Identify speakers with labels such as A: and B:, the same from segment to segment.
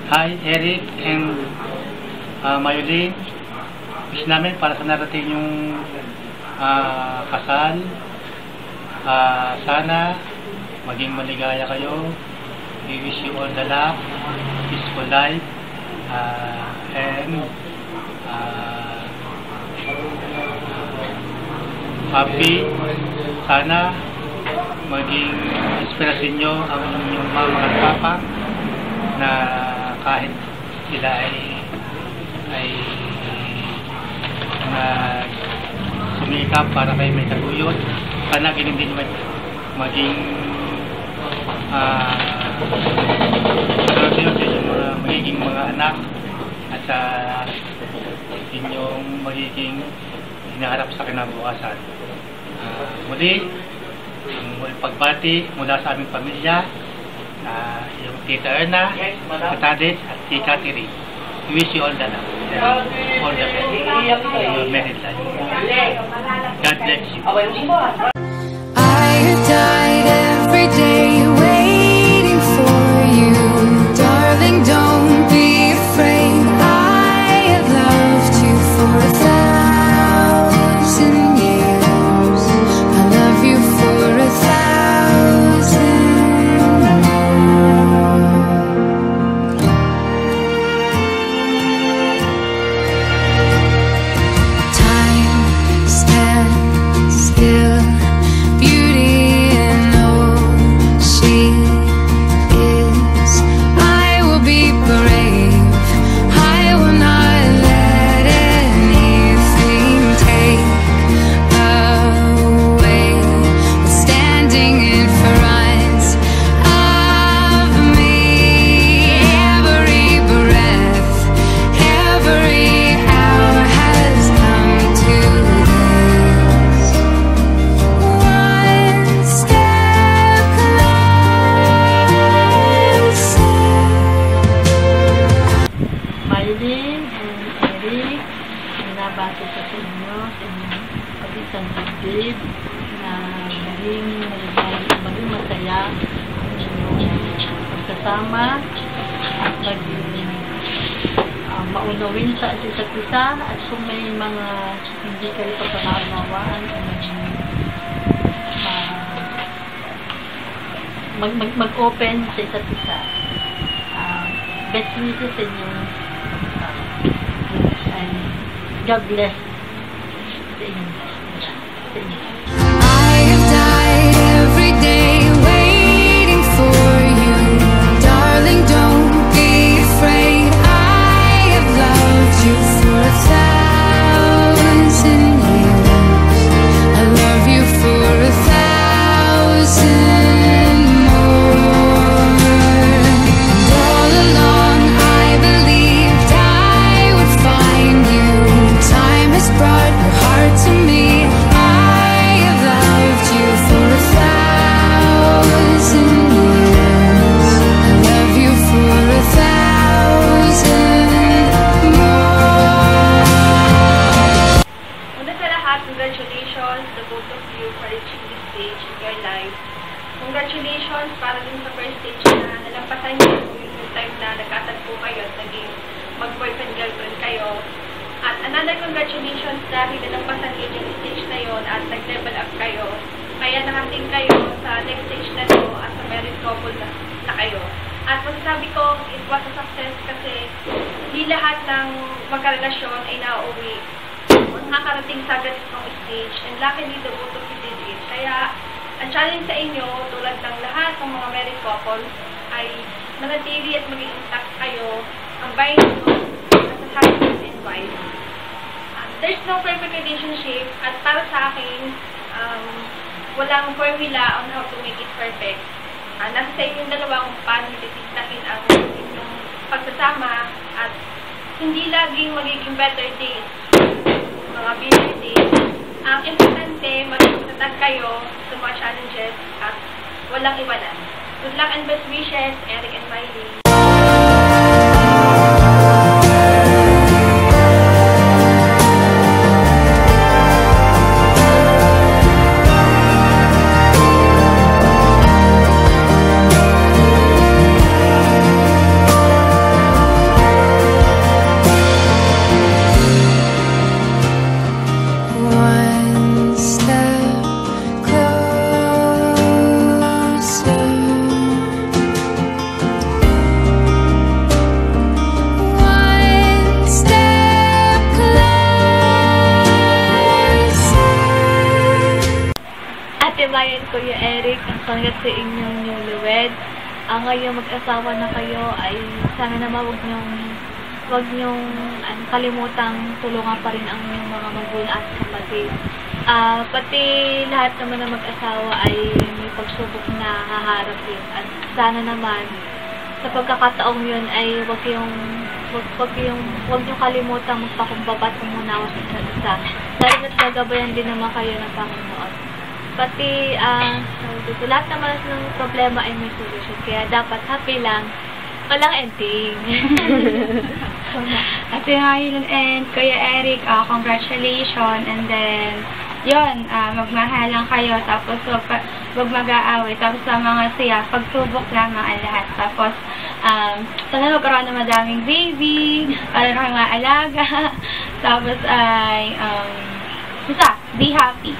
A: Hi, Eric and Mayulin. Wish namin para sa narating yung kasal. Sana maging maligaya kayo. We wish you all the luck, peaceful life, and happy. Sana maging inspirasyon nyo ang inyong mga papa na kahit sila ay sumikap para kayo may taguyod. Sana ganun din maging magiging mga anak at sa inyong magiging hinaharap sa kinabukasan. Muli, pagbati mula sa aming pamilya, yung Tita Erna, Katades at Tita Catherine. We wish you all the luck, all the best in your married life. God bless you.
B: I have died every day waiting for you, darling, don't be afraid. I have loved you for 1,000 years. I love you for 1,000 more. Time stands still, beauty in all she is. I will be brave, I will not let anything take away what's standing in front of me. Every breath, every hour has come to this. One step closer.
C: Mayulin and Eric, binabati ko sa inyo sa inyong pag-isang dibdib na maging masaya ang inyong pagsasama at maging maunawin sa isa't isa, at kung may mga hindi kayo pagkakaunawaan ay mag-open sa isa't isa. Best wishes sa inyo. And God bless sa inyo.
B: I have died every day waiting for you, darling, don't be afraid. I have loved you for 1,000 years. I love you for 1,000 more. And all along I believed I would find you. Time has brought your heart to me. I have loved you for 1,000 years. I love you for 1,000 more.
D: Una sa lahat, congratulations to both of you for reaching this stage in your life. Congratulations para din sa first stage na nalampasan niyo yung time na nagkatagpo kayo at naging mag-boyfriend-girlfriend kayo. At another congratulations dahil nalampasan niyo yung stage na yon at nag-level up kayo. Kaya nakating kayo sa next stage na to at sa married couple na kayo. At masasabi ko, it was a success kasi hindi lahat ng magkarelasyon ay nauuwi. Nakakarating sa ganitong stage, and luckily the both of you did it. Kaya ang challenge sa inyo, tulad ng lahat ng mga married couple, ay manatili at maging intact kayo ang binding as a husband and wife. There's no perfect relationship, at para sa akin, walang formula on how to make it perfect. Nasa sa inyong dalawang paano titislahin ang inyong pagsasama, at hindi laging magiging better days, mga busy days. Ang importante, magtatag kayo sa mga challenges at walang iwanan. Good luck and best wishes, Eric and Miley.
C: congrats sa inyong newlywed. Ngayon mag-asawa na kayo ay sana naman wag nyong kalimutang tulungan pa rin ang inyong mga magulang at kapatid. Pati lahat naman ng mag-asawa ay may pagsubok na haharapin. At sana naman sa pagkakataong yun ay wag nyo kalimutang magpakumbaba at umunawa sa isa't isa. Dahil at gagabayan din naman kayo ng Panginoon. Pati, lahat naman ng problema ay may solusyon. Kaya dapat happy lang. Walang ending.
E: Ate Hylon and Kuya Eric, congratulations. And then, yun, magmahalan kayo. Tapos, wag mag-aaway. Tapos, sa mga siya, pagsubok lamang ang lahat. Tapos, sana magkaroon ng madaming baby, para kang maalaga. Tapos, ay, be happy.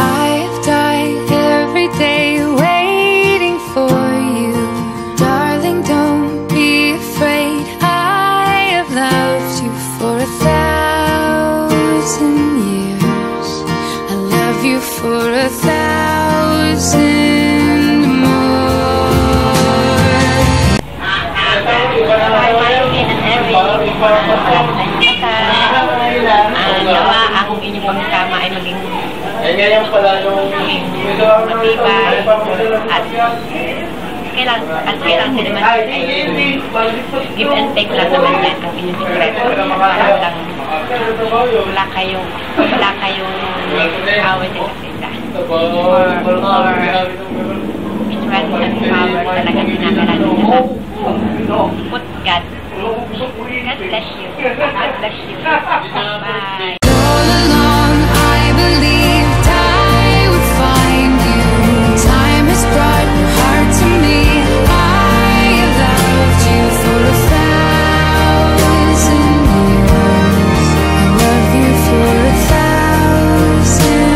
B: I've died every day waiting for you. Darling, don't be afraid. I have loved you for 1,000 years. I love you for 1,000 more.
F: Nawa ang inyong pagsama ay maging matibay at kailangan sila naman ay give and take lang naman yan ang inyong sikreto. Wala kayong away sa isa. Or strength and power talaga kinakailangan nila. Put God. God bless you. God bless you. Bye.
B: All along I believed I would find you. Time has brought your heart to me. I have loved you for 1,000 years. I love you for 1,000 more.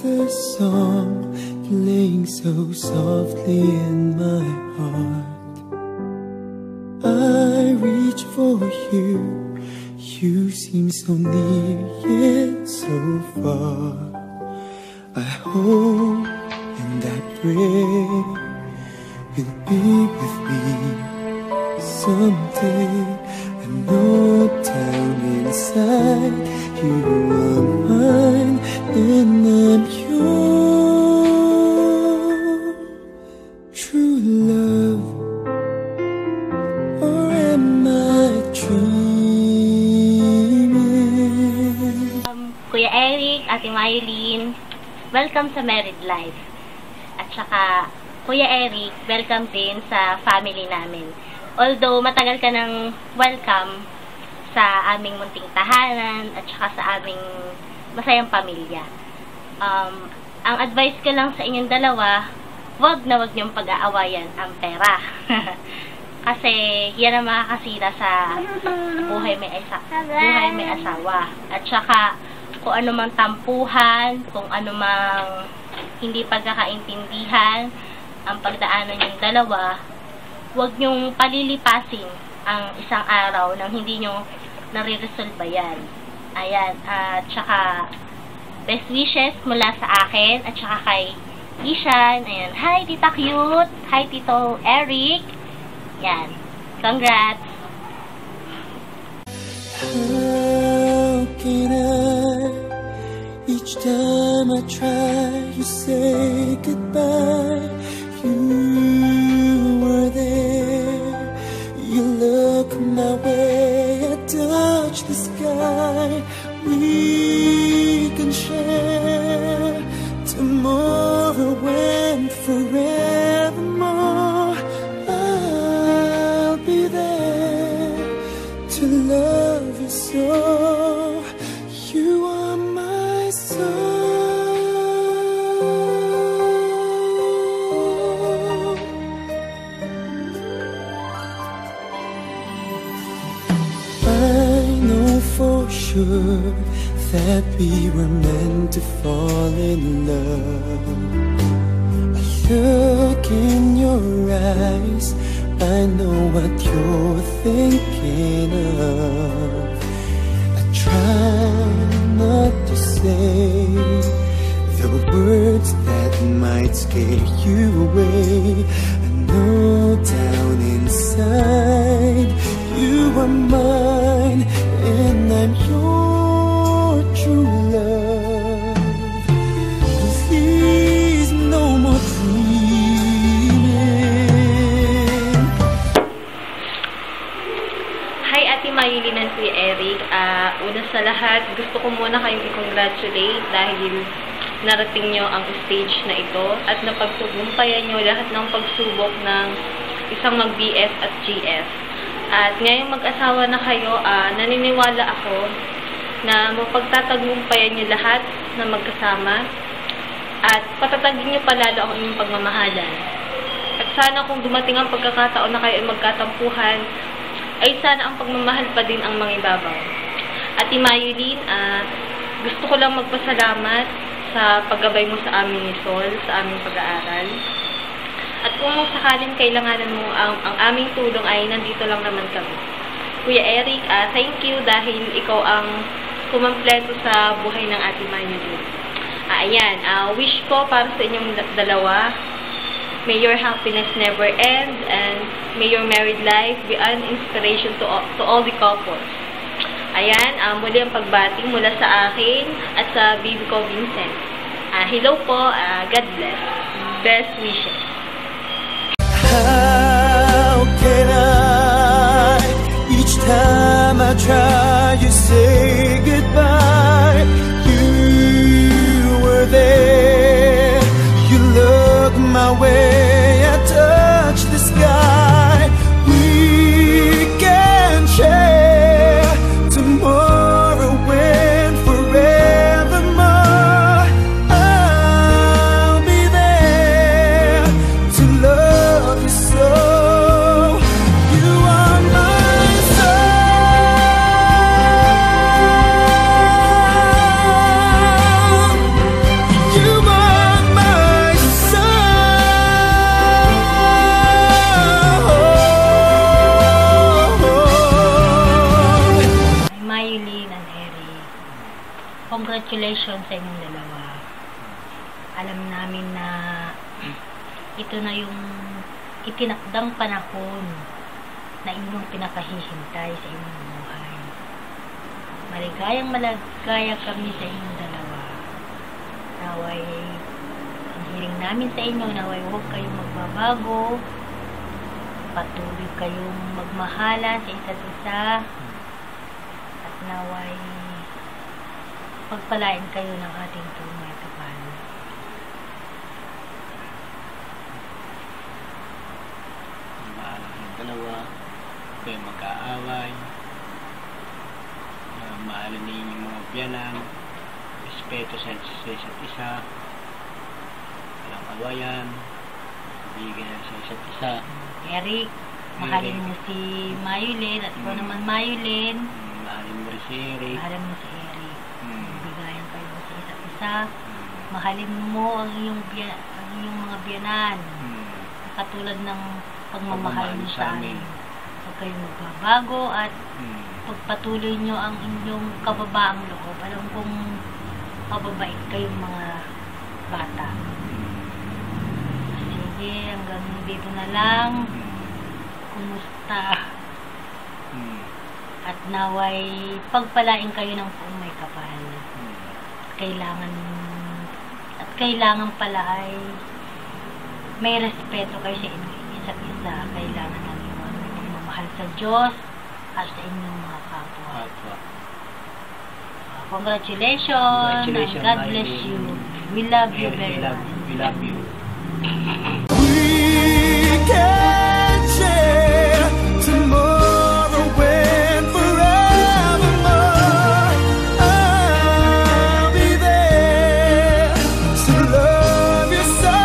G: The song playing so softly in my heart. I reach for you. You seem so near yet so far. I hope and I pray you'll be with me someday. I know down inside you are mine and I'm your true love. Or am I dreaming?
F: Kuya Eric, Ate Mylene, welcome sa Married Life. At saka, Kuya Eric, welcome din sa family namin. Although matagal ka ng welcome sa aming munting tahanan at saka sa aming masayang pamilya. Ang advice ko lang sa inyong dalawa, wag niyong pag-aawayan ang pera. Kasi yan ang makakasira sa buhay may asawa. At saka kung ano mang tampuhan, kung ano mang hindi pagkakaintindihan ang pagdaanan yung dalawa, wag niyong palilipasin ang isang araw nang hindi niyo nare-resolve yan. Ayan, at saka best wishes mula sa akin at saka kay Ishan. Ayan, hi Tita Cute, hi Tito Eric. Yan, congrats.
G: How can I each Each time I try, you say goodbye. You were there. You look my way, I touch the sky. We can share tomorrow and forevermore. I'll be there to love you so. You are my soul. I know for sure that we were meant to fall in love. I look in your eyes, I know what you're thinking of. I try not to say the words that might scare you away. I know down inside you are mine, and I'm your true love. Please, no more dreaming.
F: Hi, Ate Mayulin and Kuya Eric. Una sa lahat, gusto ko muna kayong i-congratulate dahil narating nyo ang stage na ito at napagsugumpayan nyo lahat ng pagsubok ng isang mag-BS at GF. At ngayong mag-asawa na kayo, naniniwala ako na mapagtatagumpayan nyo lahat na magkasama at patatagin nyo palalo ang inyong pagmamahalan. At sana kung dumating ang pagkakataon na kayo ay magkatampuhan, ay sana ang pagmamahal pa din ang mangibabaw. Ate Mayulin, gusto ko lang magpasalamat sa paggabay mo sa amin ni Sol, sa aming pag-aaral. At kung sakaling kailanganan mo ang aming tulong ay nandito lang naman kami. Kuya Eric, thank you dahil ikaw ang kumampleto sa buhay ng Ate Mayulin. Ayan, wish ko para sa inyong dalawa, may your happiness never end and may your married life be an inspiration to all the couples. Ayan, muli ang pagbati mula sa akin at sa baby ko Vincent. Hello po, God bless. Best wishes.
G: How can I? Each time I try, you say goodbye. You were there. You look my way. I touch the sky. We can share tomorrow and forevermore. I'll be there to love you so. You are my soul. You are my soul.
C: Mayulin and Eric, congratulations sa inyong dalawa. Alam namin na ito na yung itinakdang panahon na inyong pinakahihintay sa inyong buhay. Maligayang malagaya kami sa inyong dalawa. Naway, ang hiling namin sa inyo, naway huwag kayong magbabago, patuloy kayong magmahala sa isa't isa, at naway pagpalain kayo ng ating tunay kapal.
A: Mahal ang dalawa, kayo magkaaway, mahalin ninyo yung mga biyanan, respeto sa isa't isa, walang awayan, bigyan sa isa't isa.
C: Eric, mahalin mo si Mayulin at ikaw naman Mayulin.
A: Mahalin mo rin si Eric.
C: Mahalin mo si Eric. Bigayan kayo sa isa't isa. Mahalin mo ang iyong mga biyanan. Katulad ng pagmamahal mo sa amin. Huwag kayong magbabago at pagpatuloy nyo ang inyong kababaang loob. Alam kong mababait kayong mga bata. Sige, hanggang dito na lang. Kumusta? At naway pagpalain kayo ng kung may kapal. kailangan pala ay may respeto kayo sa isa't isa. Kailangan namin magmamahal sa Diyos at sa inyong mga kapwa. Congratulations, and God bless you. We love you very much.
A: We love you.
G: We can share tomorrow and forevermore. I'll be there to love you so.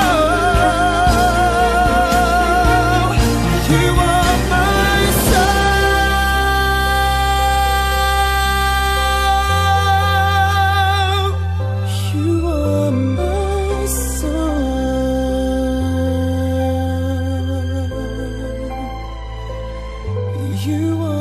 G: You are my soul. You are my soul. You are